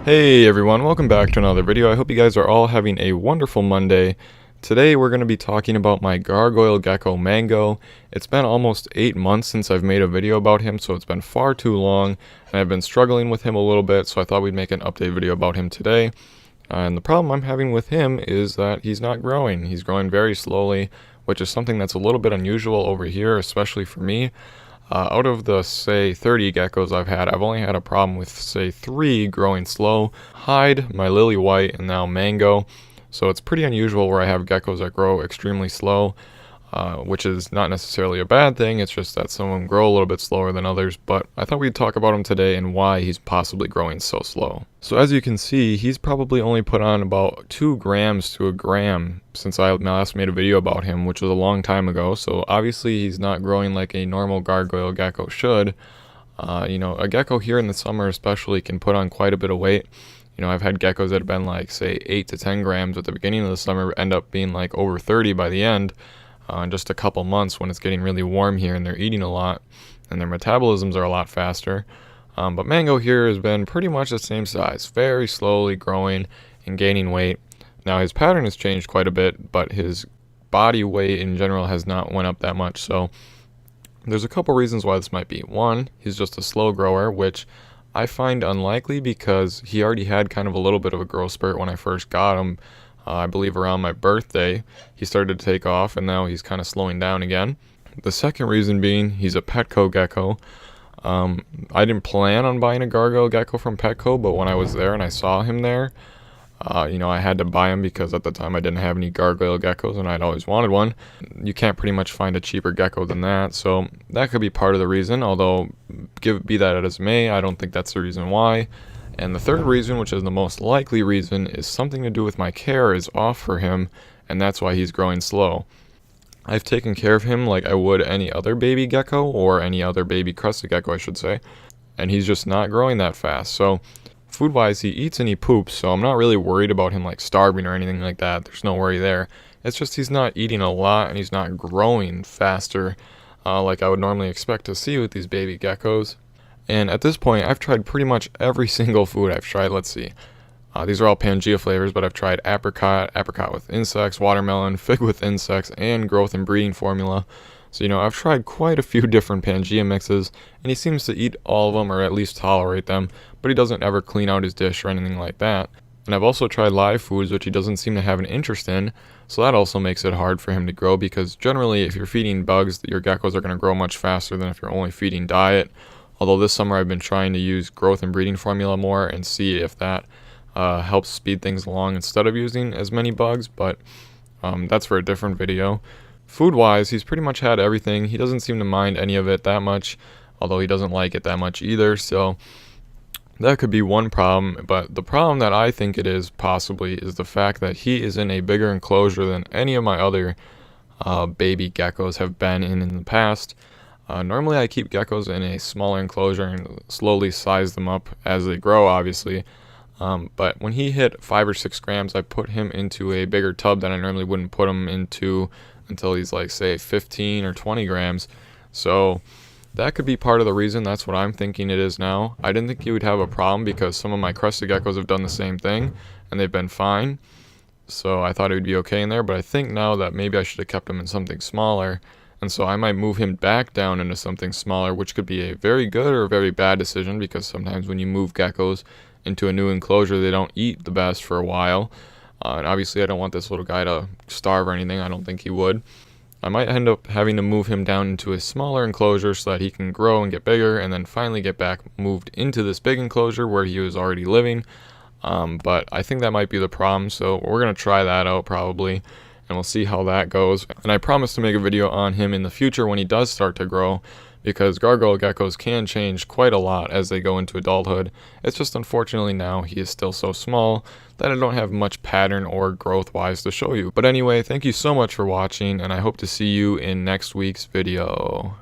Hey everyone, welcome back to another video. I hope you guys are all having a wonderful Monday. Today we're going to be talking about my Gargoyle Gecko Mango. It's been almost 8 months since I've made a video about him, so it's been far too long, and I've been struggling with him a little bit, so I thought we'd make an update video about him today. And the problem I'm having with him is that he's not growing. He's growing very slowly, which is something that's a little bit unusual over here, especially for me. Out of the, say, 30 geckos I've had, I've only had a problem with, say, 3 growing slow. Hyde, my lily white, and now mango. So it's pretty unusual where I have geckos that grow extremely slow, which is not necessarily a bad thing. It's just that some of them grow a little bit slower than others. But I thought we'd talk about him today and why he's possibly growing so slow. So as you can see, he's probably only put on about 2 grams to a gram since I last made a video about him, which was a long time ago. So obviously he's not growing like a normal gargoyle gecko should. A gecko here in the summer especially can put on quite a bit of weight. I've had geckos that have been like, say, 8 to 10 grams at the beginning of the summer, end up being like over 30 by the end in just a couple months when it's getting really warm here and they're eating a lot and their metabolisms are a lot faster. But mango here has been pretty much the same size, very slowly growing and gaining weight. Now his pattern has changed quite a bit, but his body weight in general has not went up that much. So there's a couple reasons why this might be. One, he's just a slow grower, which I find unlikely because he already had kind of a little bit of a growth spurt when I first got him. I believe around my birthday, he started to take off and now he's kind of slowing down again. The second reason being he's a Petco gecko. I didn't plan on buying a Gargoyle Gecko from Petco, but when I was there and I saw him there, I had to buy him because at the time I didn't have any Gargoyle Geckos and I'd always wanted one. You can't pretty much find a cheaper gecko than that, so that could be part of the reason, although be that as may, I don't think that's the reason why. And the third reason, which is the most likely reason, is something to do with my care is off for him, and that's why he's growing slow. I've taken care of him like I would any other baby gecko, or any other baby crested gecko I should say, and he's just not growing that fast. So food-wise, he eats and he poops, so I'm not really worried about him like starving or anything like that. There's no worry there. It's just he's not eating a lot and he's not growing faster like I would normally expect to see with these baby geckos. And at this point, I've tried pretty much every single food I've tried. Let's see. These are all Pangea flavors, but I've tried apricot with insects, watermelon, fig with insects, and growth and breeding formula. So, I've tried quite a few different Pangea mixes, and he seems to eat all of them, or at least tolerate them, but he doesn't ever clean out his dish or anything like that. And I've also tried live foods, which he doesn't seem to have an interest in, so that also makes it hard for him to grow, because generally, if you're feeding bugs, your geckos are going to grow much faster than if you're only feeding diet. Although this summer I've been trying to use growth and breeding formula more and see if that helps speed things along instead of using as many bugs, but that's for a different video. Food-wise, he's pretty much had everything. He doesn't seem to mind any of it that much, although he doesn't like it that much either, so that could be one problem. But the problem that I think it is possibly is the fact that he is in a bigger enclosure than any of my other baby geckos have been in the past. Normally I keep geckos in a smaller enclosure and slowly size them up as they grow, obviously. But when he hit 5 or 6 grams, I put him into a bigger tub that I normally wouldn't put him into until he's like, say, 15 or 20 grams. So that could be part of the reason. That's what I'm thinking it is now. I didn't think he would have a problem because some of my crested geckos have done the same thing and they've been fine. So I thought it would be okay in there, but I think now that maybe I should have kept him in something smaller. And so I might move him back down into something smaller, which could be a very good or a very bad decision, because sometimes when you move geckos into a new enclosure, they don't eat the best for a while. And obviously I don't want this little guy to starve or anything. I don't think he would. I might end up having to move him down into a smaller enclosure so that he can grow and get bigger, and then finally get back moved into this big enclosure where he was already living. But I think that might be the problem, so we're going to try that out probably. And we'll see how that goes. And I promise to make a video on him in the future when he does start to grow, because gargoyle geckos can change quite a lot as they go into adulthood. It's just unfortunately now he is still so small that I don't have much pattern or growth wise to show you. But anyway, thank you so much for watching, and I hope to see you in next week's video.